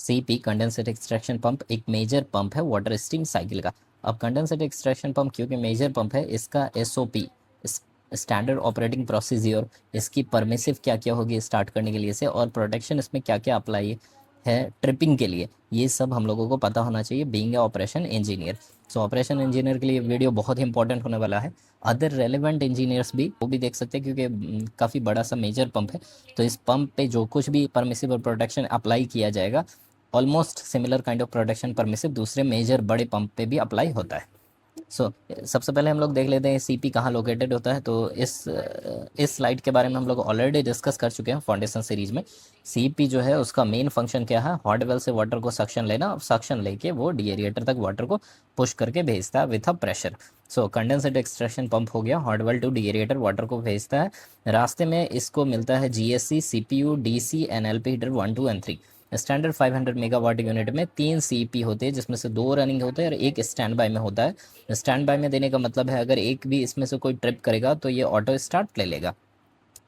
CP condenser extraction pump एक major pump है water steam cycle का। अब कंडेंसर एक्सट्रैक्शन पंप क्योंकि मेजर पंप है, इसका एसओपी स्टैंडर्ड ऑपरेटिंग प्रोसीजर, इसकी परमिसिव क्या क्या होगी स्टार्ट करने के लिए से, और प्रोटेक्शन इसमें क्या क्या अप्लाई है ट्रिपिंग के लिए, ये सब हम लोगों को पता होना चाहिए being a operation engineer. So operation engineer के लिए वीडियो बहुत ही इंपॉर्टेंट होने वाला है। अदर रेलेवेंट इंजीनियर्स भी वो भी देख सकते हैं क्योंकि काफ़ी बड़ा सा मेजर पंप है, तो इस पंप पे जो कुछ भी परमिसिव प्रोटेक्शन अप्लाई किया जाएगा, almost similar kind of protection permissive दूसरे मेजर बड़े पंप पे भी अप्लाई होता है। सबसे पहले हम लोग देख लेते हैं सीपी कहाँ लोकेटेड होता है। तो इस स्लाइड के बारे में हम लोग ऑलरेडी डिस्कस कर चुके हैं फाउंडेशन सीरीज में। सीपी जो है उसका मेन फंक्शन क्या है, हॉट वेल से वाटर को सक्शन लेना, सक्शन लेके वो डीएरिएटर तक वाटर को पुश करके भेजता है with a pressure. Condenser extraction pump हो गया, हॉट वेल टू डीएरिएटर वाटर को भेजता है। रास्ते में इसको मिलता है GSC, CPU, DC, NLP heater 1, 2 and 3। Standard 500 megawatt unit में 3 सीपी होते हैं, जिसमें से 2 रनिंग होते हैं और एक स्टैंड बाय में होता है। स्टैंड बाय में देने का मतलब है अगर एक भी इसमें से कोई ट्रिप करेगा तो ये ऑटो स्टार्ट ले लेगा।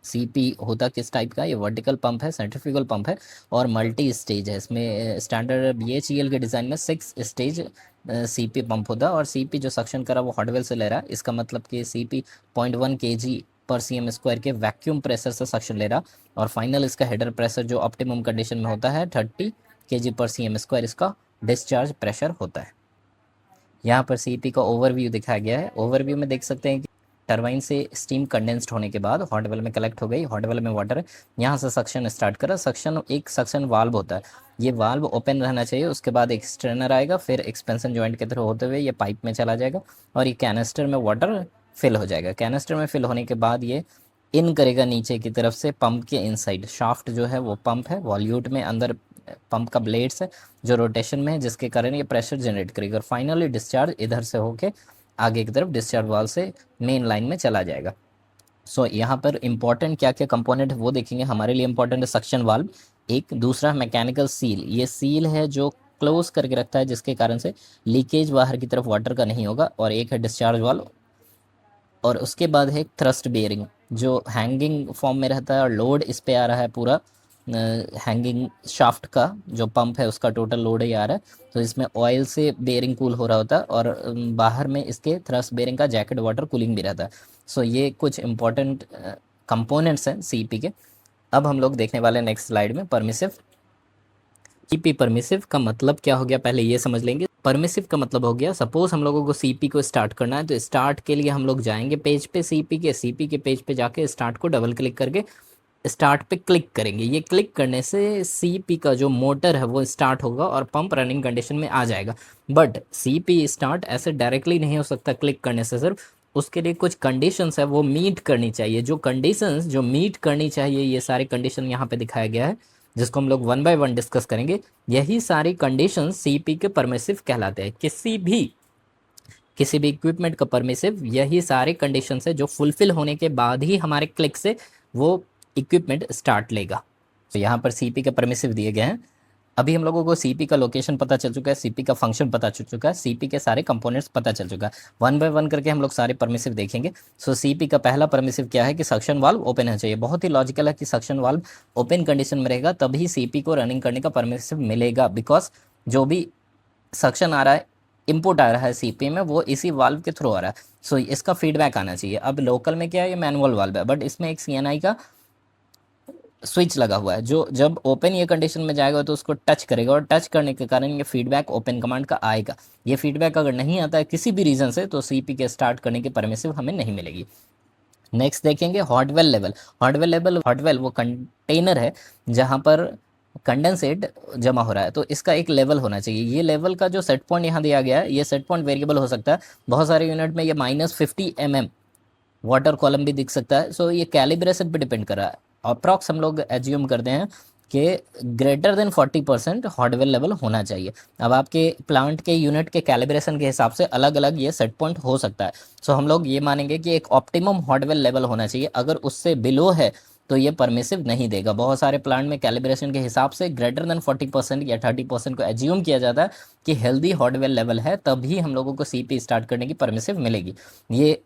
सीपी होता किस टाइप का, ये वर्टिकल पंप है, सेंट्रीफ्यूगल पंप है और मल्टी स्टेज है। इसमें स्टैंडर्ड बीएचईएल के डिज़ाइन में 6 स्टेज सीपी पंप होता है। और सीपी जो सक्शन करा वो हॉटवेल से ले रहा है, इसका मतलब कि सीपी 0.1 केजी पर सीएम स्क्वायर के वैक्यूम प्रेशर से सक्शन ले रहा। और फाइनल इसका हेडर प्रेशर जो ऑप्टिमम कंडीशन में होता है 30 केजी पर सीएम स्क्वायर इसका डिस्चार्ज प्रेशर होता है। यहाँ पर सीपी का ओवरव्यू दिखाया गया है। ओवरव्यू में देख सकते हैं कि टरबाइन से स्टीम कंडेंस्ड होने के बाद हॉट वेल में कलेक्ट हो गई, हॉट वेल में वाटर है, यहाँ से सक्शन स्टार्ट करा। एक सक्शन वाल्व होता है, ये वाल्व ओपन रहना चाहिए, उसके बाद एक स्ट्रेनर आएगा, फिर एक्सपेंशन जॉइंट के थ्रू होते हुए ये पाइप में चला जाएगा और ये कैनिस्टर में वाटर फिल हो जाएगा। कैनिस्टर में फिल होने के बाद ये इन करेगा नीचे की तरफ से पंप के इनसाइड। शाफ्ट जो है वो पंप है, वॉल्यूट में अंदर पंप का ब्लेड्स है जो रोटेशन में है, जिसके कारण ये प्रेशर जनरेट करेगा और फाइनली डिस्चार्ज इधर से होके आगे की तरफ डिस्चार्ज वाल्व से मेन लाइन में चला जाएगा। यहाँ पर इंपॉर्टेंट क्या क्या कंपोनेंट है वो देखेंगे। हमारे लिए इंपॉर्टेंट है सक्शन वाल्व, एक दूसरा मैकेनिकल सील, ये सील है जो क्लोज करके रखता है जिसके कारण से लीकेज बाहर की तरफ वाटर का नहीं होगा, और एक है डिस्चार्ज वाल्व। और उसके बाद है थ्रस्ट बेयरिंग जो हैंगिंग फॉर्म में रहता है और लोड इस पे आ रहा है पूरा हैंगिंग शाफ्ट का जो पंप है उसका टोटल लोड ही आ रहा है। तो इसमें ऑयल से बेयरिंग कूल हो रहा होता है और बाहर में इसके थ्रस्ट बेयरिंग का जैकेट वाटर कूलिंग भी रहता है। ये कुछ इंपॉर्टेंट कंपोनेंट्स हैं सीपी के। अब हम लोग देखने वाले हैं नेक्स्ट स्लाइड में परमिसिव। सीपी परमिसिव का मतलब क्या हो गया पहले ये समझ लेंगे। परमिसिव का मतलब हो गया, सपोज हम लोगों को सीपी को स्टार्ट करना है तो स्टार्ट के लिए हम लोग जाएंगे पेज पे, सीपी के पेज पे जाके स्टार्ट को डबल क्लिक करके स्टार्ट पे क्लिक करेंगे। ये क्लिक करने से सीपी का जो मोटर है वो स्टार्ट होगा और पंप रनिंग कंडीशन में आ जाएगा। बट सीपी स्टार्ट ऐसे डायरेक्टली नहीं हो सकता क्लिक करने से, सिर्फ उसके लिए कुछ कंडीशंस है वो मीट करनी चाहिए। जो कंडीशंस जो मीट करनी चाहिए ये सारे कंडीशन यहाँ पे दिखाया गया है, जिसको हम लोग 1 बाय 1 डिस्कस करेंगे। यही सारी कंडीशन सीपी के परमिसिव कहलाते हैं। किसी भी इक्विपमेंट का परमिसिव यही सारे कंडीशन है जो फुलफिल होने के बाद ही हमारे क्लिक से वो इक्विपमेंट स्टार्ट लेगा। यहाँ पर सीपी के परमिसिव दिए गए हैं। अभी हम लोगों को सीपी का लोकेशन पता चल चुका है, सीपी का फंक्शन पता चल चुका है, सीपी के सारे कंपोनेंट्स पता चल चुका है। 1 बाय 1 करके हम लोग सारे परमिसिव देखेंगे। सीपी का पहला परमिसिव क्या है कि सक्शन वाल्व ओपन होना चाहिए। बहुत ही लॉजिकल है कि सक्शन वाल्व ओपन कंडीशन में रहेगा तभी सीपी को रनिंग करने का परमिसिव मिलेगा, बिकॉज जो भी सक्शन आ रहा है, इनपुट आ रहा है सीपी में, वो इसी वाल्व के थ्रू आ रहा है। इसका फीडबैक आना चाहिए। अब लोकल में क्या है, ये मैनुअल वाल्व है, बट इसमें एक सीएनआई का स्विच लगा हुआ है जो जब ओपन ये कंडीशन में जाएगा तो उसको टच करेगा और टच करने के कारण ये फीडबैक ओपन कमांड का आएगा। ये फीडबैक अगर नहीं आता है किसी भी रीज़न से तो सीपी के स्टार्ट करने की परमिसिव हमें नहीं मिलेगी। नेक्स्ट देखेंगे हॉटवेल लेवल। हॉटवेल वो कंटेनर है जहाँ पर कंडेंसेट जमा हो रहा है, तो इसका एक लेवल होना चाहिए। ये लेवल का जो सेट पॉइंट यहाँ दिया गया है, ये सेट पॉइंट वेरिएबल हो सकता है। बहुत सारे यूनिट में ये -50 mm वाटर कॉलम भी दिख सकता है। ये कैलिब्रेशन पे डिपेंड कर रहा है। अप्रॉक्स हम लोग एज्यूम करते हैं कि ग्रेटर देन 40% हॉटवेल लेवल होना चाहिए। अब आपके प्लांट के यूनिट के कैलिब्रेशन के हिसाब से अलग अलग ये सेट पॉइंट हो सकता है। हम लोग ये मानेंगे कि एक ऑप्टिमम हॉटवेल लेवल होना चाहिए। अगर उससे बिलो है तो ये परमिसिव नहीं देगा। बहुत सारे प्लांट में कैलिब्रेशन के हिसाब से ग्रेटर देन 40% या 30% को एज्यूम किया जाता है कि हेल्दी हॉटवेल लेवल है, तभी हम लोगों को सीपी स्टार्ट करने की परमिसिव मिलेगी। ये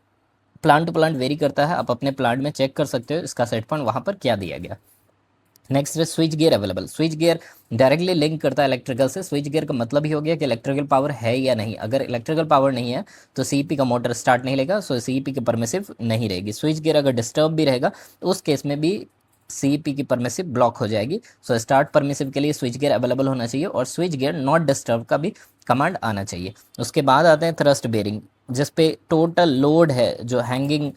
प्लांट टू प्लांट वेरी करता है, आप अपने प्लांट में चेक कर सकते हो इसका सेट पॉइंट वहाँ पर क्या दिया गया। नेक्स्ट है switch gear available. Switch gear directly link करता है इलेक्ट्रिकल से। स्विच गियर का मतलब ही हो गया कि इलेक्ट्रिकल पावर है या नहीं। अगर इलेक्ट्रिकल पावर नहीं है तो सीईपी का मोटर स्टार्ट नहीं लेगा, सो सीईपी की परमिसिव नहीं रहेगी। स्विच गियर अगर डिस्टर्ब भी रहेगा तो उस केस में भी सीईपी की परमिसिव ब्लॉक हो जाएगी। सो स्टार्ट परमिसिव के लिए स्विच गियर अवेलेबल होना चाहिए और स्विच गियर नॉट डिस्टर्ब का भी कमांड आना चाहिए। उसके बाद आते हैं थ्रस्ट बेरिंग, जिस पे टोटल लोड है, जो हैंगिंग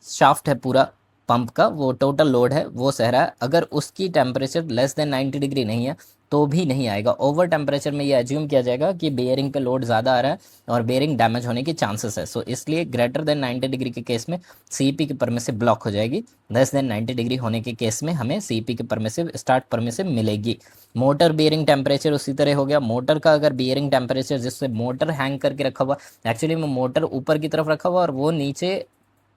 शाफ्ट है पूरा पंप का, वो टोटल लोड है वो सह रहा है। अगर उसकी टेम्परेचर लेस देन 90 डिग्री नहीं है तो भी नहीं आएगा। ओवर टेम्परेचर में ये एज्यूम किया जाएगा कि बेयरिंग पे लोड ज़्यादा आ रहा है और बेयरिंग डैमेज होने की चांसेस है। सो इसलिए ग्रेटर देन 90 डिग्री के केस में सीईपी की परमिसिव ब्लॉक हो जाएगी। लेस देन 90 डिग्री होने के केस में हमें सीईपी की परमिसिव स्टार्ट परमिसिव मिलेगी। मोटर बेयरिंग टेम्परेचर उसी तरह हो गया। मोटर का अगर बेयरिंग टेम्परेचर, जिससे मोटर हैंग करके रखा हुआ, एक्चुअली में मोटर ऊपर की तरफ रखा हुआ और वो नीचे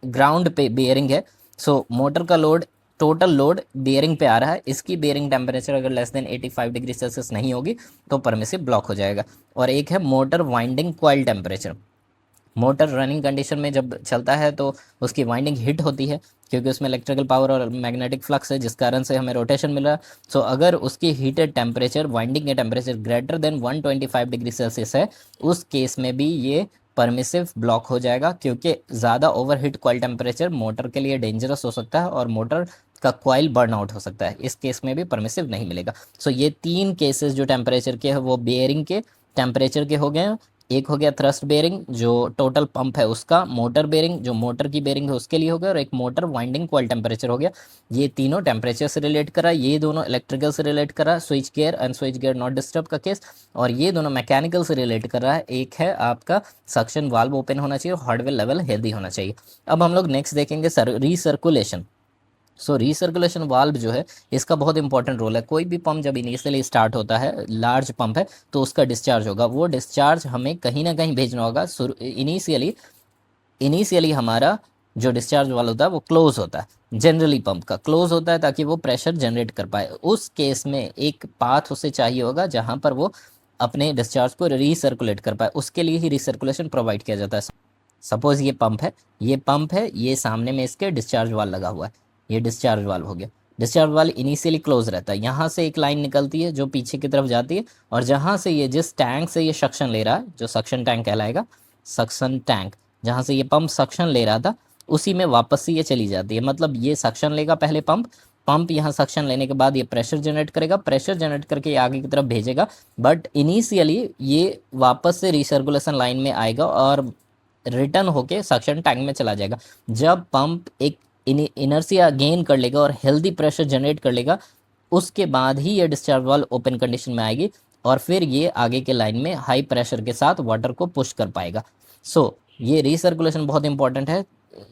ग्राउंड पे बेयरिंग है। सो मोटर का लोड, टोटल लोड बेयरिंग पे आ रहा है, इसकी बेयरिंग टेम्परेचर अगर लेस देन 85 डिग्री सेल्सियस नहीं होगी तो परमिसिव ब्लॉक हो जाएगा। और एक है motor winding coil temperature. Motor running condition में जब चलता है तो उसकी वाइंडिंग हिट होती है, क्योंकि उसमें इलेक्ट्रिकल पावर और मैग्नेटिक फ्लक्स है, जिस कारण से हमें रोटेशन मिल रहा है। सो अगर उसकी हीटेड टेम्परेचर, वाइंडिंग के temperature greater than 125 degree Celsius है, उस केस में भी ये परमिसिव ब्लॉक हो जाएगा, क्योंकि ज़्यादा ओवरहीट कॉइल टेम्परेचर मोटर के लिए डेंजरस हो सकता है और मोटर का कॉइल बर्न आउट हो सकता है। इस केस में भी परमिसिव नहीं मिलेगा। सो ये तीन केसेस जो टेम्परेचर के हैं वो बेयरिंग के टेम्परेचर के हो गए हैं। एक हो गया थ्रस्ट बेयरिंग जो टोटल पंप है उसका, मोटर बेयरिंग जो मोटर की बेयरिंग है उसके लिए हो गया, और एक मोटर वाइंडिंग कॉइल टेम्परेचर हो गया। ये तीनों टेम्परेचर से रिलेट करा, ये दोनों इलेक्ट्रिकल से रिलेट करा, switch gear and switch gear not disturb का केस, और ये दोनों मैकेनिकल से रिलेट कर रहा है। एक है आपका सक्शन वाल्व ओपन होना चाहिए, हार्डवेयर लेवल हेल्दी होना चाहिए। अब हम लोग नेक्स्ट देखेंगे रीसर्कुलेशन। सो रीसर्कुलेशन वाल्व जो है इसका बहुत इंपॉर्टेंट रोल है। कोई भी पंप जब इनिशियली स्टार्ट होता है, लार्ज पंप है, तो उसका डिस्चार्ज होगा, वो डिस्चार्ज हमें कहीं ना कहीं भेजना होगा। इनिशियली हमारा जो डिस्चार्ज वाल्व होता है वो क्लोज होता है, जनरली पंप का क्लोज होता है ताकि वो प्रेशर जनरेट कर पाए। उस केस में एक पाथ उसे चाहिए होगा जहाँ पर वो अपने डिस्चार्ज को रीसर्कुलेट कर पाए, उसके लिए ही रीसर्कुलेशन प्रोवाइड किया जाता है। सपोज ये पंप है, ये सामने में इसके डिस्चार्ज वाल्व लगा हुआ है, ये डिस्चार्ज वाल्व हो गया। डिस्चार्ज वाल्व इनिशियली क्लोज रहता है, यहाँ से एक लाइन निकलती है जो पीछे की तरफ जाती है, और जहाँ से ये जिस टैंक से ये सक्शन ले रहा है, जो सक्शन टैंक कहलाएगा, सक्शन टैंक, जहाँ से ये पंप सक्शन ले रहा था उसी में वापस से ये चली जाती है। मतलब ये सक्शन लेगा पहले पंप यहाँ सक्शन लेने के बाद ये प्रेशर जनरेट करेगा, प्रेशर जनरेट करके ये आगे की तरफ भेजेगा, बट इनिशियली ये वापस से रिसर्कुलेशन लाइन में आएगा और रिटर्न होके सक्शन टैंक में चला जाएगा। जब पंप एक इनर्शिया गेन कर लेगा और हेल्दी प्रेशर जनरेट कर लेगा, उसके बाद ही ये डिस्चार्ज वाल्व ओपन कंडीशन में आएगी और फिर ये आगे के लाइन में हाई प्रेशर के साथ वाटर को पुश कर पाएगा। सो ये रिसर्कुलेशन बहुत इंपॉर्टेंट है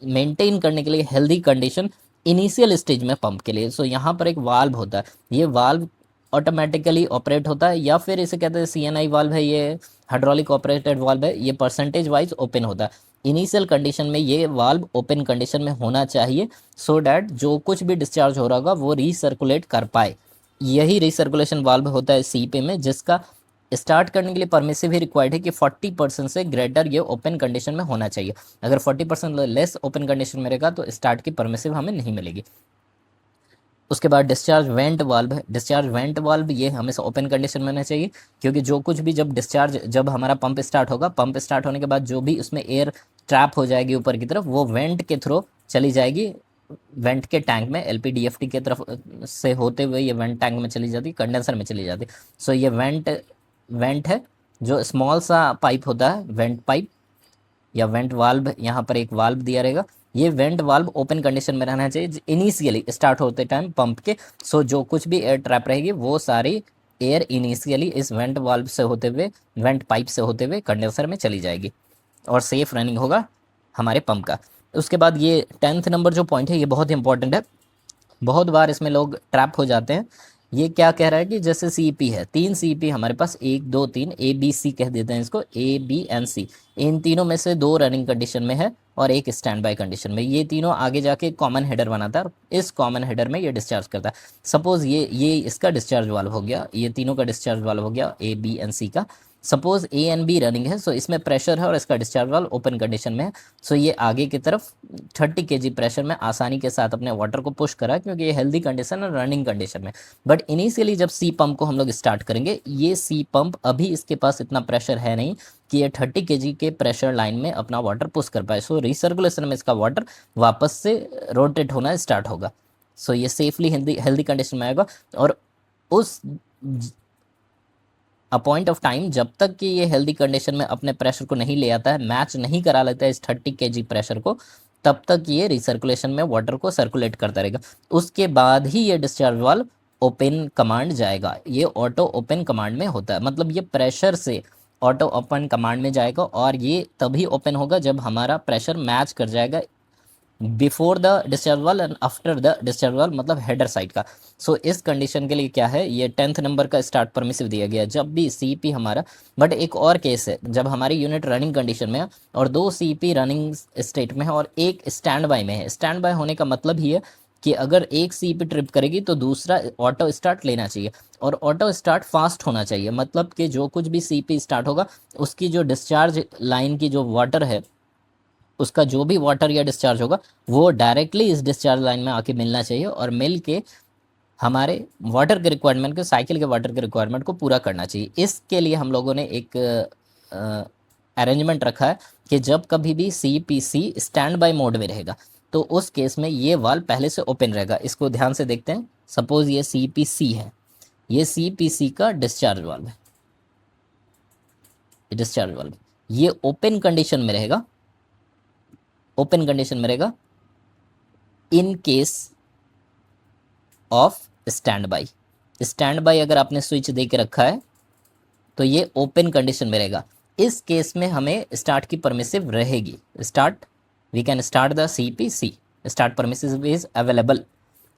मेंटेन करने के लिए हेल्दी कंडीशन इनिशियल स्टेज में पंप के लिए। सो यहाँ पर एक वाल्व होता है, ये वाल्व ऑटोमेटिकली ऑपरेट होता है, या फिर इसे कहते हैं CNI वाल्व है, ये हाइड्रोलिक ऑपरेटेड वाल्व है, ये परसेंटेज वाइज ओपन होता है। इनिशियल कंडीशन में ये वाल्व ओपन कंडीशन में होना चाहिए, सो डैट जो कुछ भी डिस्चार्ज हो रहा होगा वो रीसर्कुलेट कर पाए। यही रीसर्कुलेशन वाल्व होता है सीपी में, जिसका स्टार्ट करने के लिए परमिसिव ही रिक्वायर्ड है कि 40% से ग्रेटर ये ओपन कंडीशन में होना चाहिए। अगर 40% लेस ओपन कंडीशन में रहेगा तो स्टार्ट की परमिसिव हमें नहीं मिलेगी। उसके बाद डिस्चार्ज वेंट वाल्व है। डिस्चार्ज वेंट वाल्व ये हमेशा ओपन कंडीशन में होना चाहिए, क्योंकि जो कुछ भी जब हमारा पंप स्टार्ट होगा, पंप स्टार्ट होने के बाद जो भी उसमें एयर ट्रैप हो जाएगी ऊपर की तरफ, वो वेंट के थ्रू चली जाएगी वेंट के टैंक में, LPDFT के तरफ से होते हुए ये वेंट टैंक में चली जाती, कंडेंसर में चली जाती। सो ये वेंट है, जो स्मॉल सा पाइप होता है वेंट पाइप या वेंट वाल्व, यहाँ पर एक वाल्व दिया रहेगा। ये वेंट वाल्व ओपन कंडीशन में रहना चाहिए इनिशियली स्टार्ट होते टाइम पंप के। सो जो कुछ भी एयर ट्रैप रहेगी वो सारी एयर इनिशियली इस वेंट वाल्व से होते हुए, वेंट पाइप से होते हुए कंडेंसर में चली जाएगी और सेफ रनिंग होगा हमारे पंप का। उसके बाद ये 10th नंबर जो पॉइंट है ये बहुत इंपॉर्टेंट है, बहुत बार इसमें लोग ट्रैप हो जाते हैं। ये क्या कह रहा है कि जैसे CP है, 3 CP हमारे पास, 1 2 3 ABC कह देते हैं इसको, A B and C। इन तीनों में से 2 रनिंग कंडीशन में है और एक स्टैंड बाय कंडीशन में। ये तीनों आगे जाके कॉमन हेडर बनाता है और इस कॉमन हेडर में ये डिस्चार्ज करता है। सपोज ये इसका डिस्चार्ज वाल्व हो गया, ये तीनों का डिस्चार्ज वाल्व हो गया A B and C का। Suppose A and B running है, सो इसमें प्रेशर है और इसका डिस्चार्ज वाल्व ओपन कंडीशन में है, सो ये आगे की तरफ 30 kg प्रेशर में आसानी के साथ अपने वाटर को पुश करा क्योंकि ये हेल्दी कंडीशन और रनिंग कंडीशन में। बट इनिशियली जब सी पंप को हम लोग स्टार्ट करेंगे, ये सी पंप अभी इसके पास इतना प्रेशर है नहीं कि ये 30 kg के प्रेशर लाइन में अपना वाटर पुश कर पाए, सो रिसर्कुलेशन में इसका वाटर वापस से रोटेट होना स्टार्ट होगा, सो ये सेफली हेल्दी कंडीशन में आएगा। और उस अ पॉइंट ऑफ टाइम जब तक कि ये हेल्दी कंडीशन में अपने प्रेशर को नहीं ले आता है, मैच नहीं करा लेता है इस 30 kg प्रेशर को, तब तक ये रिसर्कुलेशन में वाटर को सर्कुलेट करता रहेगा। उसके बाद ही ये डिस्चार्ज वाल्व ओपन कमांड जाएगा। ये ऑटो ओपन कमांड में होता है, मतलब ये प्रेशर से ऑटो ओपन कमांड में जाएगा और ये तभी ओपन होगा जब हमारा प्रेशर मैच कर जाएगा before the discharge valve and after the discharge valve, मतलब हेडर साइड का। सो इस कंडीशन के लिए क्या है, ये 10th नंबर का स्टार्ट परमिसिव दिया गया जब भी सीपी हमारा। बट एक और केस है जब हमारी यूनिट रनिंग कंडीशन में है और 2 सीपी रनिंग स्टेट में है और एक स्टैंड बाय में है। स्टैंड बाय होने का मतलब ही है कि अगर एक सीपी ट्रिप करेगी तो दूसरा ऑटो स्टार्ट लेना चाहिए और ऑटो स्टार्ट फास्ट होना चाहिए, मतलब कि जो कुछ भी सीपी स्टार्ट होगा उसकी जो डिस्चार्ज लाइन की जो वाटर है, उसका जो भी वाटर या डिस्चार्ज होगा वो डायरेक्टली इस डिस्चार्ज लाइन में आके मिलना चाहिए और मिल के हमारे वाटर के रिक्वायरमेंट को, साइकिल के वाटर के रिक्वायरमेंट को पूरा करना चाहिए। इसके लिए हम लोगों ने एक अरेंजमेंट रखा है कि जब कभी भी CPC स्टैंड बाय मोड में रहेगा तो उस केस में ये वाल्व पहले से ओपन रहेगा। इसको ध्यान से देखते हैं। सपोज ये CPC है, ये CPC का डिस्चार्ज वाल्व है, डिस्चार्ज वाल्व ये ओपन कंडीशन में रहेगा, ओपन कंडीशन में रहेगा in case of stand by. Stand by अगर आपने स्विच दे के रखा है तो ये ओपन कंडीशन में रहेगा। इस केस में हमें स्टार्ट की परमिसिव रहेगी, start we can start the CPC, start permissive is available.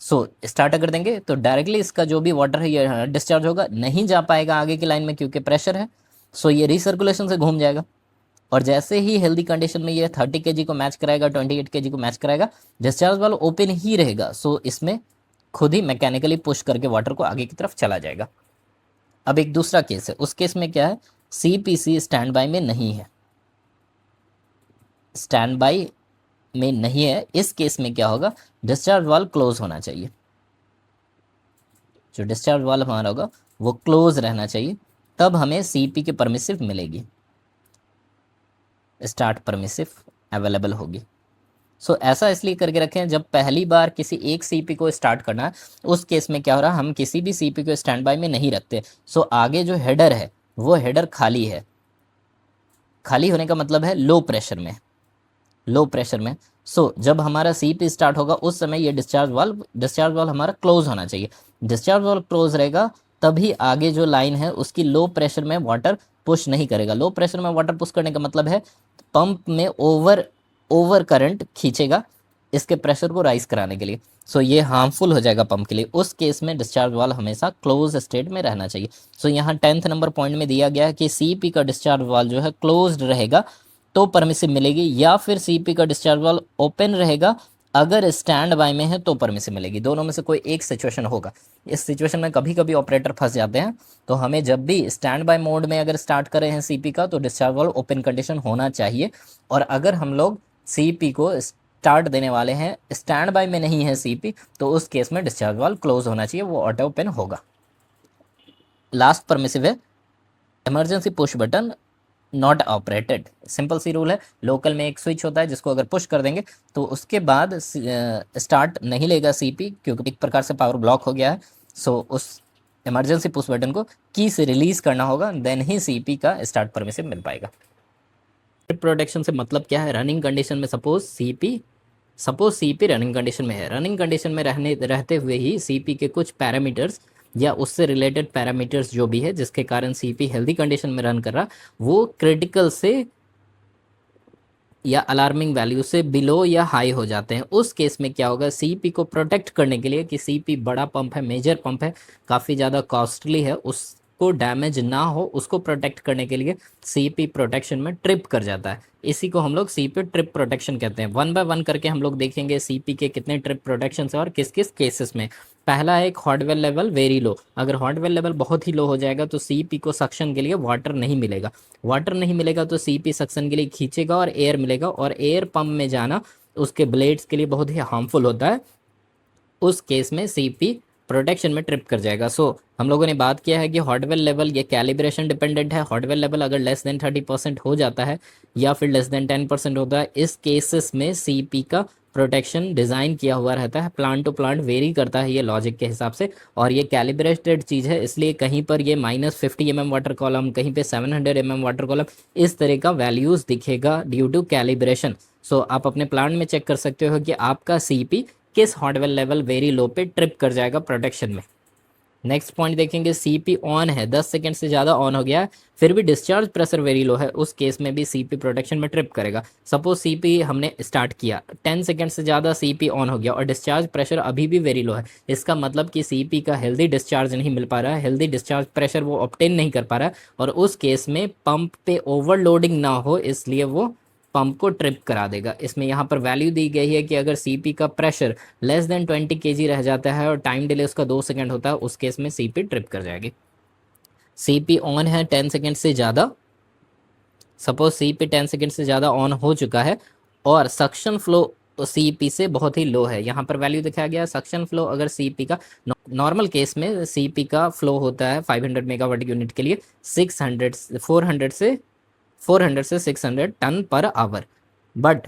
So start अगर देंगे तो डायरेक्टली इसका जो भी वाटर है ये डिस्चार्ज होगा, नहीं जा पाएगा आगे की लाइन में क्योंकि प्रेशर है, सो ये रिसर्कुलेशन से घूम जाएगा। और जैसे ही हेल्दी कंडीशन में ये 30 kg को मैच कराएगा, 28 kg को मैच कराएगा, डिस्चार्ज वाल्व ओपन ही रहेगा, सो इसमें खुद ही मैकेनिकली पुश करके वाटर को आगे की तरफ चला जाएगा। अब एक दूसरा केस है, उस केस में क्या है, CPC स्टैंड बाय में नहीं है, स्टैंड बाय में नहीं है। इस केस में क्या होगा, डिस्चार्ज वाल्व क्लोज होना चाहिए, जो डिस्चार्ज वाल्व हमारा होगा वो क्लोज रहना चाहिए, तब हमें CP की परमिसिव मिलेगी, स्टार्ट परमिसिव अवेलेबल होगी। सो ऐसा इसलिए करके रखें, जब पहली बार किसी एक CP को स्टार्ट करना है उस केस में क्या हो रहा है, हम किसी भी CP को स्टैंड बाय में नहीं रखते, सो आगे जो हेडर है वो हेडर खाली है। खाली होने का मतलब है लो प्रेशर में, लो प्रेशर में। सो जब हमारा CP स्टार्ट होगा उस समय ये डिस्चार्ज वाल्व हमारा क्लोज होना चाहिए। डिस्चार्ज वाल्व क्लोज रहेगा तभी आगे जो लाइन है उसकी लो प्रेशर में वाटर पुश नहीं करेगा। लो प्रेशर में वाटर पुश करने का मतलब है पंप में ओवर करंट खींचेगा इसके प्रेशर को राइज कराने के लिए, सो ये हार्मफुल हो जाएगा पंप के लिए। उस केस में डिस्चार्ज वाल्व हमेशा क्लोज स्टेट में रहना चाहिए। सो यहाँ 10th नंबर पॉइंट में दिया गया है कि CP का डिस्चार्ज वाल्व जो है क्लोज्ड रहेगा तो परमिसिव मिलेगी, या फिर CP का डिस्चार्ज वाल्व ओपन रहेगा अगर स्टैंड बाय में है तो परमिसिव मिलेगी। दोनों में से कोई एक सिचुएशन होगा। इस सिचुएशन में कभी कभी ऑपरेटर फंस जाते हैं, तो हमें जब भी स्टैंड बाय मोड में अगर स्टार्ट कर रहे हैं CP का तो डिस्चार्ज वाल्व ओपन कंडीशन होना चाहिए, और अगर हम लोग CP को स्टार्ट देने वाले हैं स्टैंड बाय में नहीं है CP तो उस केस में डिस्चार्ज वाल्व क्लोज होना चाहिए, वो ऑटो ओपन होगा। लास्ट परमिसिव है emergency push button not operated. Simple सी रूल है, लोकल में एक स्विच होता है जिसको अगर पुश कर देंगे तो उसके बाद स्टार्ट नहीं लेगा CP क्योंकि एक प्रकार से पावर ब्लॉक हो गया है। सो उस इमरजेंसी पुश बटन को की से रिलीज करना होगा, देन ही CP का स्टार्ट परमिसिव मिल पाएगा। प्रोटेक्शन से मतलब क्या है, रनिंग कंडीशन में सपोज CP रनिंग कंडीशन में है, रनिंग कंडीशन में रहते हुए ही CP के कुछ पैरामीटर्स या उससे रिलेटेड पैरामीटर्स जो भी है जिसके कारण CP हेल्दी कंडीशन में रन कर रहा वो क्रिटिकल से या अलार्मिंग वैल्यू से बिलो या हाई हो जाते हैं। उस केस में क्या होगा, CP को प्रोटेक्ट करने के लिए कि CP बड़ा पंप है, मेजर पंप है, काफ़ी ज़्यादा कॉस्टली है, उसको डैमेज ना हो उसको प्रोटेक्ट करने के लिए CP प्रोटेक्शन में ट्रिप कर जाता है। इसी को हम लोग CP ट्रिप प्रोटेक्शन कहते हैं। 1 बाय 1 करके हम लोग देखेंगे CP के कितने ट्रिप प्रोटेक्शन है और किस किस केसेस में। पहला है एक hot well level very low. अगर हॉट वेल लेवल बहुत ही लो हो जाएगा तो सीपी को सक्शन के लिए वाटर नहीं मिलेगा। वाटर नहीं मिलेगा तो सीपी सक्शन के लिए खींचेगा और एयर मिलेगा, और एयर पंप में जाना उसके ब्लेड्स के लिए बहुत ही हार्मफुल होता है। उस केस में सीपी प्रोटेक्शन में ट्रिप कर जाएगा। सो हम लोगों ने बात किया है कि हॉटवेल लेवल ये कैलिब्रेशन डिपेंडेंट है। हॉटवेल लेवल अगर लेस देन 30% हो जाता है या फिर लेस देन 10% होता है, इस केसेस में सीपी का प्रोटेक्शन डिज़ाइन किया हुआ रहता है। प्लांट टू प्लांट वेरी करता है ये लॉजिक के हिसाब से, और ये कैलिब्रेटेड चीज़ है, इसलिए कहीं पर ये -50 mm वाटर कॉलम, कहीं पे 700 mm वाटर कॉलम, इस तरह का वैल्यूज़ दिखेगा ड्यू टू कैलिब्रेशन। सो आप अपने प्लांट में चेक कर सकते हो कि आपका सीपी किस हॉटवेल लेवल वेरी लो पे ट्रिप कर जाएगा प्रोटेक्शन में। नेक्स्ट पॉइंट देखेंगे, सीपी ऑन है, 10 सेकंड से ज़्यादा ऑन हो गया है, फिर भी डिस्चार्ज प्रेशर वेरी लो है, उस केस में भी सीपी प्रोटेक्शन में ट्रिप करेगा। सपोज सीपी हमने स्टार्ट किया, 10 सेकंड से ज़्यादा सीपी ऑन हो गया और डिस्चार्ज प्रेशर अभी भी वेरी लो है, इसका मतलब कि सीपी का हेल्दी डिस्चार्ज नहीं मिल पा रहा है, हेल्दी डिस्चार्ज प्रेशर वो ऑब्टेन नहीं कर पा रहा है, और उस केस में पंप पे ओवरलोडिंग ना हो इसलिए वो पंप को ट्रिप करा देगा। इसमें यहाँ पर वैल्यू दी गई है कि अगर सीपी का प्रेशर लेस देन 20 kg रह जाता है और टाइम डिले उसका 2 सेकंड होता है, उस केस में सीपी ट्रिप कर जाएगी। सीपी ऑन है 10 सेकंड से ज़्यादा, सपोज सीपी 10 सेकंड से ज़्यादा ऑन हो चुका है और सक्शन फ्लो सीपी से बहुत ही लो है, यहाँ पर वैल्यू दिखाया गया सक्शन फ्लो। अगर सीपी का नॉर्मल केस में सीपी का फ्लो होता है 500 मेगावाट यूनिट के लिए 400 से 600 ton per hour, but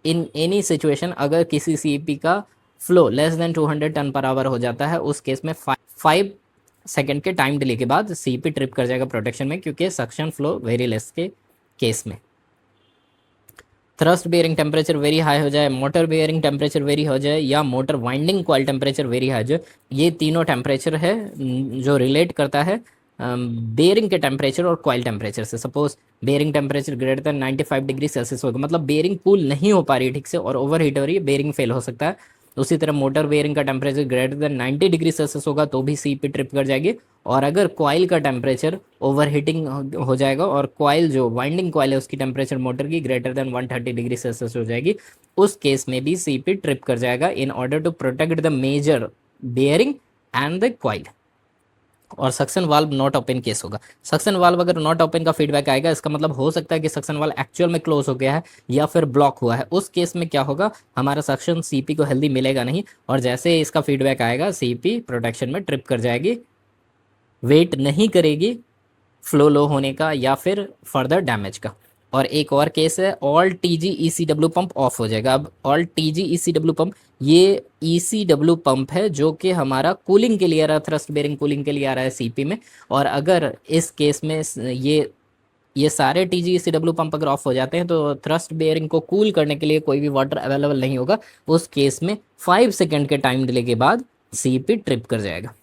in any situation अगर किसी सीपी का flow less than 200 ton per hour हो जाता है, उस केस में 5 सेकेंड के टाइम डिले के बाद सीपी ट्रिप कर जाएगा प्रोटेक्शन में, क्योंकि सक्शन फ्लो वेरी लेस के केस में। Thrust bearing temperature vary high हो जाए, मोटर बेयरिंग टेम्परेचर वेरी हो जाए, या motor winding coil temperature vary high हो जाए, ये तीनों टेम्परेचर है जो रिलेट करता है बेयरिंग के टेम्परेचर और कॉइल टेम्परेचर से। Suppose bearing temperature greater than 95 degree Celsius होगा, मतलब बेयरिंग कूल नहीं हो पा रही ठीक से और ओवर हीट हो रही है, बेयरिंग फेल हो सकता है। उसी तरह मोटर बेयरिंग का temperature greater than 90 degree Celsius होगा तो भी सीपी ट्रिप कर जाएगी। और अगर कॉइल का टेम्परेचर ओवर हीटिंग हो जाएगा और कॉइल जो वाइंडिंग कॉइल है उसकी टेम्परेचर मोटर की ग्रेटर देन 130 डिग्री सेल्सियस हो जाएगी, उस केस में भी सीपी ट्रिप कर जाएगा in order to protect the major bearing and the coil. और suction valve not open case होगा। सक्शन वाल्व अगर नॉट ओपन का फीडबैक आएगा, इसका मतलब हो सकता है कि सक्शन वाल्व एक्चुअल में क्लोज हो गया है या फिर ब्लॉक हुआ है। उस केस में क्या होगा, हमारा सक्शन सीपी को हेल्दी मिलेगा नहीं, और जैसे ही इसका फीडबैक आएगा सीपी प्रोटेक्शन में ट्रिप कर जाएगी, वेट नहीं करेगी फ्लो लो होने का या फिर फर्दर डैमेज का। और एक और केस है, ऑल टीजी ईसीडब्ल्यू पंप ऑफ हो जाएगा। अब ऑल टीजी ईसीडब्ल्यू पंप, ये ईसीडब्ल्यू पंप है जो कि हमारा कूलिंग के लिए आ रहा है, थ्रस्ट बेयरिंग कूलिंग के लिए आ रहा है सीपी में। और अगर इस केस में ये सारे टीजी ईसीडब्ल्यू पंप अगर ऑफ हो जाते हैं तो थ्रस्ट बेयरिंग को कूल करने के लिए कोई भी वाटर अवेलेबल नहीं होगा। उस केस में 5 सेकेंड के टाइम डिले के बाद सीपी ट्रिप कर जाएगा।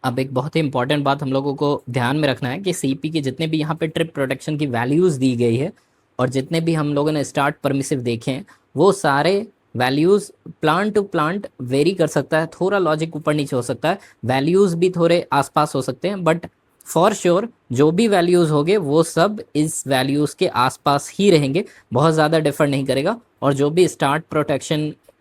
अब एक बहुत ही इंपॉर्टेंट बात हम लोगों को ध्यान में रखना है कि सीपी के जितने भी यहाँ पे ट्रिप प्रोटेक्शन की वैल्यूज़ दी गई है और जितने भी हम लोगों ने स्टार्ट परमिसिव देखे हैं, वो सारे values plant to plant vary कर सकता है, थोड़ा लॉजिक ऊपर नीचे हो सकता है, वैल्यूज़ भी थोड़े आसपास हो सकते हैं, बट फॉर श्योर जो भी वैल्यूज़ होंगे वो सब इस वैल्यूज़ के आसपास ही रहेंगे, बहुत ज़्यादा डिफर नहीं करेगा। और जो भी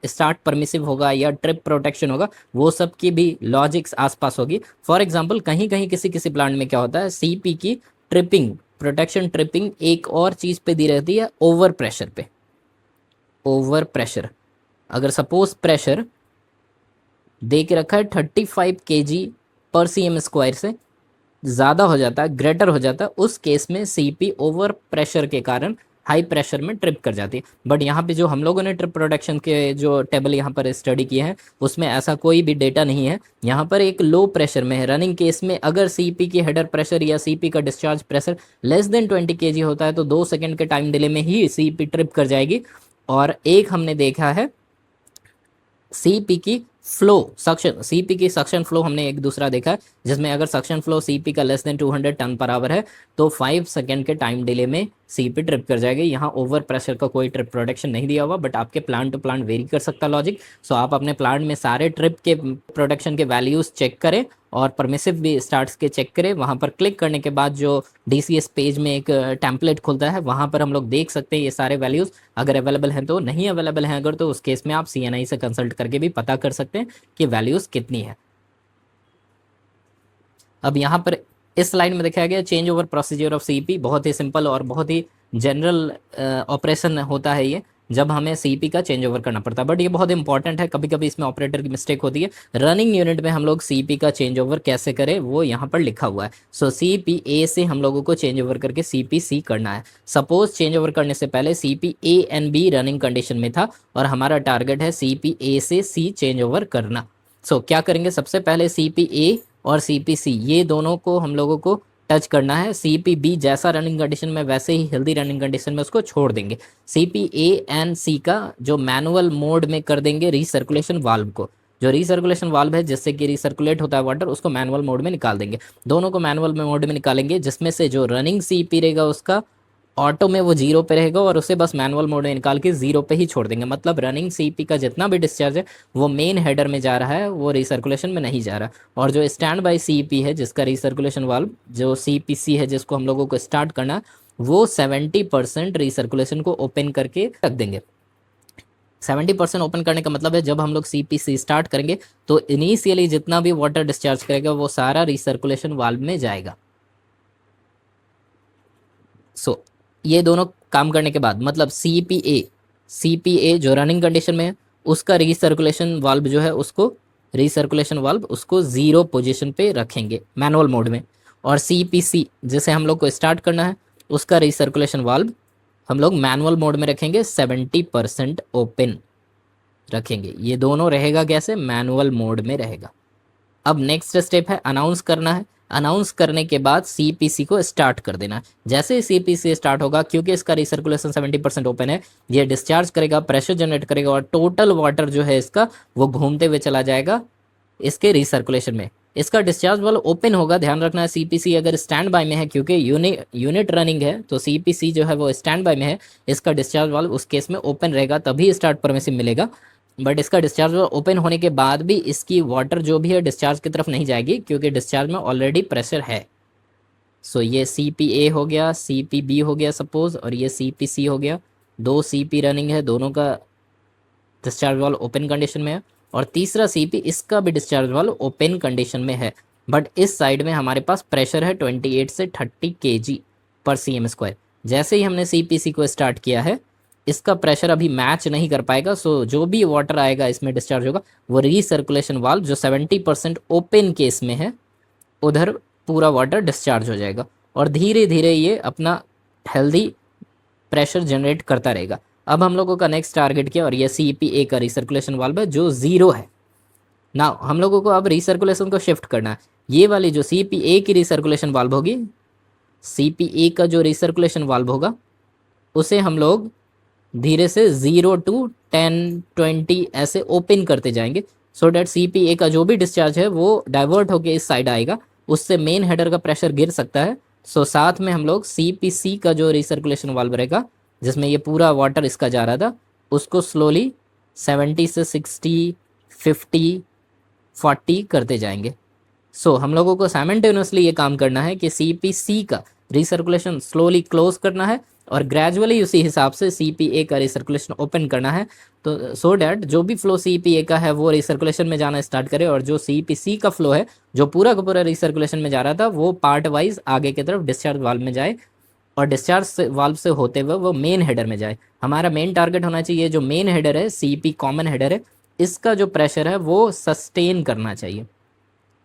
स्टार्ट परमिसिव होगा या ट्रिप प्रोटेक्शन होगा, वो सब की भी लॉजिक्स आसपास होगी। फॉर एग्जांपल कहीं कहीं किसी किसी प्लांट में क्या होता है, सीपी की ट्रिपिंग प्रोटेक्शन ट्रिपिंग एक और चीज़ पे दी रहती है, ओवर प्रेशर पे। ओवर प्रेशर, अगर सपोज प्रेशर दे के रखा है 35 kg पर cm² से ज़्यादा हो जाता है, ग्रेटर हो जाता है, उस केस में सीपी ओवर प्रेशर के कारण हाई प्रेशर में ट्रिप कर जाती है। बट यहाँ पे जो हम लोगों ने ट्रिप प्रोटेक्शन के जो टेबल यहाँ पर स्टडी किए हैं उसमें ऐसा कोई भी डेटा नहीं है। यहाँ पर एक लो प्रेशर में है, रनिंग केस में अगर सीपी की हेडर प्रेशर या सीपी का discharge pressure less than 20 kg होता है तो 2 सेकेंड के टाइम डिले में ही सीपी ट्रिप कर जाएगी। और एक हमने देखा है सीपी की फ्लो सक्शन, सीपी की सक्शन फ्लो हमने एक दूसरा देखा है जिसमें अगर सक्शन फ्लो सीपी का less than 200 ton per hour है तो 5 सेकेंड के टाइम डिले में CP ट्रिप कर जाएगी। यहाँ ओवर प्रेशर का कोई ट्रिप प्रोटेक्शन नहीं दिया हुआ, बट आपके प्लांट टू प्लांट वेरी कर सकता है लॉजिक। सो आप अपने प्लांट में सारे ट्रिप के प्रोटेक्शन के वैल्यूज़ चेक करें और परमिसिव भी स्टार्ट्स के चेक करें। वहाँ पर क्लिक करने के बाद जो DCS पेज में एक टेम्पलेट खुलता है, वहाँ पर हम लोग देख सकते हैं ये सारे वैल्यूज़ अगर अवेलेबल हैं तो, नहीं अवेलेबल हैं अगर तो उस केस में आप CNI से कंसल्ट करके भी पता कर सकते हैं कि वैल्यूज़ कितनी है। अब यहाँ पर इस स्लाइड में दिखाया गया change over procedure of CP, बहुत ही सिंपल और बहुत ही जनरल ऑपरेशन होता है ये, जब हमें CP का चेंज ओवर करना पड़ता है। बट ये बहुत इंपॉर्टेंट है, कभी कभी इसमें ऑपरेटर की मिस्टेक होती है। रनिंग यूनिट में हम लोग CP का चेंज ओवर कैसे करें वो यहाँ पर लिखा हुआ है। सो CP A से हम लोगों को चेंज ओवर करके CP C करना है। सपोज चेंज ओवर करने से पहले CP A and B running condition में था और हमारा टारगेट है CP A से C चेंज ओवर करना। सो क्या करेंगे, सबसे पहले CP A और CP C ये दोनों को हम लोगों को टच करना है। CP B जैसा रनिंग कंडीशन में वैसे ही हेल्दी रनिंग कंडीशन में उसको छोड़ देंगे। CP A एंड C का जो मैनुअल मोड में कर देंगे रिसर्कुलेशन वाल्व को, जो रिसर्कुलेशन वाल्व है जिससे कि रिसर्कुलेट होता है वाटर, उसको मैनुअल मोड में निकाल देंगे। दोनों को मैनुअल मोड में निकालेंगे, जिसमें से जो रनिंग CP रहेगा उसका ऑटो में वो 0 पे रहेगा और उसे बस मैनुअल मोड में निकाल के 0 पे ही छोड़ देंगे। मतलब रनिंग CP का जितना भी डिस्चार्ज है वो मेन हेडर में जा रहा है, वो रिसर्कुलेशन में नहीं जा रहा। और जो स्टैंड बाई CP है जिसका रिसर्कुलेशन वाल्व जो CPC है जिसको हम लोगों को स्टार्ट करना है, वो 70% रिसर्कुलेशन को ओपन करके रख देंगे। 70% ओपन करने का मतलब है जब हम लोग CPC स्टार्ट करेंगे तो इनिशियली जितना भी वाटर डिस्चार्ज करेगा वो सारा रिसर्कुलेशन वाल्व में जाएगा। सो ये दोनों काम करने के बाद मतलब CPA जो रनिंग कंडीशन में है उसका रिसर्कुलेशन वाल्व जो है उसको रिसर्कुलेशन वाल्व उसको 0 पोजीशन पे रखेंगे मैनुअल मोड में। और CPC जिसे हम लोग को स्टार्ट करना है उसका रिसर्कुलेशन वाल्व हम लोग मैनुअल मोड में रखेंगे, 70% ओपन रखेंगे। ये दोनों रहेगा कैसे, मैनुअल मोड में रहेगा। अब नेक्स्ट स्टेप है अनाउंस करना है। अनाउंस करने के बाद CPC को स्टार्ट कर देना है। जैसे ही CPC स्टार्ट होगा, क्योंकि इसका रिसर्कुलेशन 70% ओपन है, ये डिस्चार्ज करेगा, प्रेशर जनरेट करेगा और टोटल वाटर जो है इसका वो घूमते हुए चला जाएगा इसके रिसर्कुलेशन में। इसका डिस्चार्ज वाल्व ओपन होगा, ध्यान रखना है। CPC अगर स्टैंड बाय में है, क्योंकि यूनिट रनिंग है तो CPC जो है वो स्टैंड बाय में है, इसका डिस्चार्ज वाल्व उस केस में ओपन रहेगा, तभी स्टार्ट परमिशन मिलेगा। बट इसका डिस्चार्ज ओपन होने के बाद भी इसकी वाटर जो भी है डिस्चार्ज की तरफ नहीं जाएगी, क्योंकि डिस्चार्ज में ऑलरेडी प्रेशर है। सो ये CPA हो गया, CPB हो गया सपोज, और ये CPC हो गया। 2 CP रनिंग है, दोनों का डिस्चार्ज वाल्व ओपन कंडीशन में है। और तीसरा CP, इसका भी डिस्चार्ज वाल्व ओपन कंडीशन में है। बट इस साइड में हमारे पास प्रेशर है 28 से 30 kg पर cm²। जैसे ही हमने CPC को स्टार्ट किया है, इसका प्रेशर अभी मैच नहीं कर पाएगा। सो जो भी वाटर आएगा इसमें डिस्चार्ज होगा वो रीसर्कुलेशन वाल्व जो 70% ओपन केस में है उधर पूरा वाटर डिस्चार्ज हो जाएगा और धीरे धीरे ये अपना हेल्दी प्रेशर जनरेट करता रहेगा। अब हम लोगों का नेक्स्ट टारगेट क्या, और ये CPA का रिसर्कुलेशन वाल्व है जो 0 है ना। हम लोगों को अब रिसर्कुलेशन को शिफ्ट करना है। ये वाली जो CPA की रिसर्कुलेशन वाल्व होगी, CPA का जो रिसर्कुलेशन वाल्व होगा उसे हम लोग धीरे से 0 to 10 20 ऐसे ओपन करते जाएंगे, सो डैट CPA का जो भी डिस्चार्ज है वो डाइवर्ट होकर इस साइड आएगा, उससे मेन हेडर का प्रेशर गिर सकता है। सो साथ में हम लोग CPC का जो रिसर्कुलेशन वाल्व रहेगा जिसमें ये पूरा वाटर इसका जा रहा था, उसको स्लोली 70 से 60 50 40 करते जाएंगे। सो हम लोगों को साइमल्टेनियसली ये काम करना है कि CPC का रिसर्कुलेशन स्लोली क्लोज करना है और ग्रेजुअली उसी हिसाब से CPA का रिसर्कुलेशन ओपन करना है, तो सो डैट जो भी फ्लो CPA का है वो रिसर्कुलेशन में जाना स्टार्ट करे और जो CPC का फ्लो है जो पूरा का पूरा रिसर्कुलेशन में जा रहा था वो पार्ट वाइज आगे की तरफ डिस्चार्ज वाल्व में जाए और डिस्चार्ज वाल्व से होते हुए वो मेन हेडर में जाए। हमारा मेन टारगेट होना चाहिए जो मेन हेडर है, CP कॉमन हेडर है, इसका जो प्रेशर है वो सस्टेन करना चाहिए,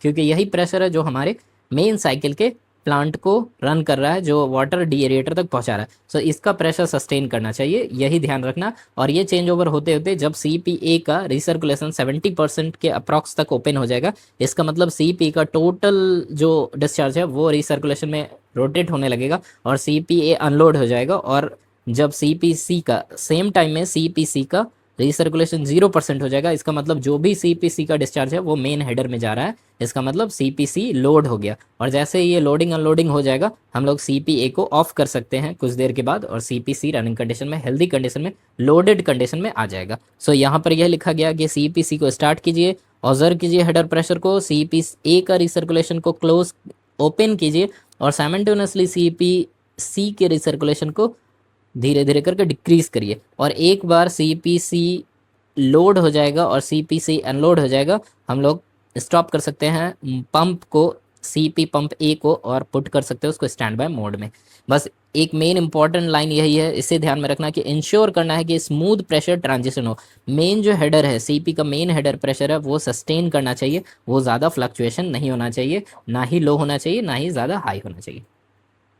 क्योंकि यही प्रेशर है जो हमारे मेन साइकिल के प्लांट को रन कर रहा है, जो वाटर डीएरेटर तक पहुंचा रहा है। सो इसका प्रेशर सस्टेन करना चाहिए, यही ध्यान रखना। और ये चेंज ओवर होते होते जब CPA का रिसर्कुलेशन 70% के अप्रॉक्स तक ओपन हो जाएगा, इसका मतलब CP का टोटल जो डिस्चार्ज है वो रिसर्कुलेशन में रोटेट होने लगेगा और CPA अनलोड हो जाएगा। और जब CPC का सेम टाइम में CPC का रीसर्कुलेशन 0% हो जाएगा। इसका मतलब जो भी सीपीसी का डिस्चार्ज है वो मेन हेडर में जा रहा है, इसका मतलब सीपीसी लोड हो गया। और जैसे ये लोडिंग अनलोडिंग हो जाएगा हम लोग सीपीए को ऑफ कर सकते हैं कुछ देर के बाद, और सीपीसी रनिंग कंडीशन में, हेल्दी कंडीशन में, लोडेड कंडीशन में आ जाएगा। सो यहाँ पर यह लिखा गया कि सीपीसी को स्टार्ट कीजिए, ऑब्जर्व कीजिए हेडर प्रेशर को, सीपीए का रिसर्कुलेशन को क्लोज ओपन कीजिए और साइमल्टेनियसली सीपीसी के रिसर्कुलेशन को धीरे धीरे करके डिक्रीज करिए। और एक बार सीपीसी लोड हो जाएगा और सीपीसी अनलोड हो जाएगा, हम लोग स्टॉप कर सकते हैं पंप को, सीपी पंप ए को, और पुट कर सकते हैं उसको स्टैंड बाय मोड में। बस एक मेन इंपॉर्टेंट लाइन यही है, इसे ध्यान में रखना कि इंश्योर करना है कि स्मूथ प्रेशर ट्रांजिशन हो। मेन जो हेडर है, सीपी का मेन हेडर प्रेशर है, वो सस्टेन करना चाहिए, वो ज़्यादा फ्लक्चुएशन नहीं होना चाहिए, ना ही लो होना चाहिए, ना ही ज़्यादा हाई होना चाहिए।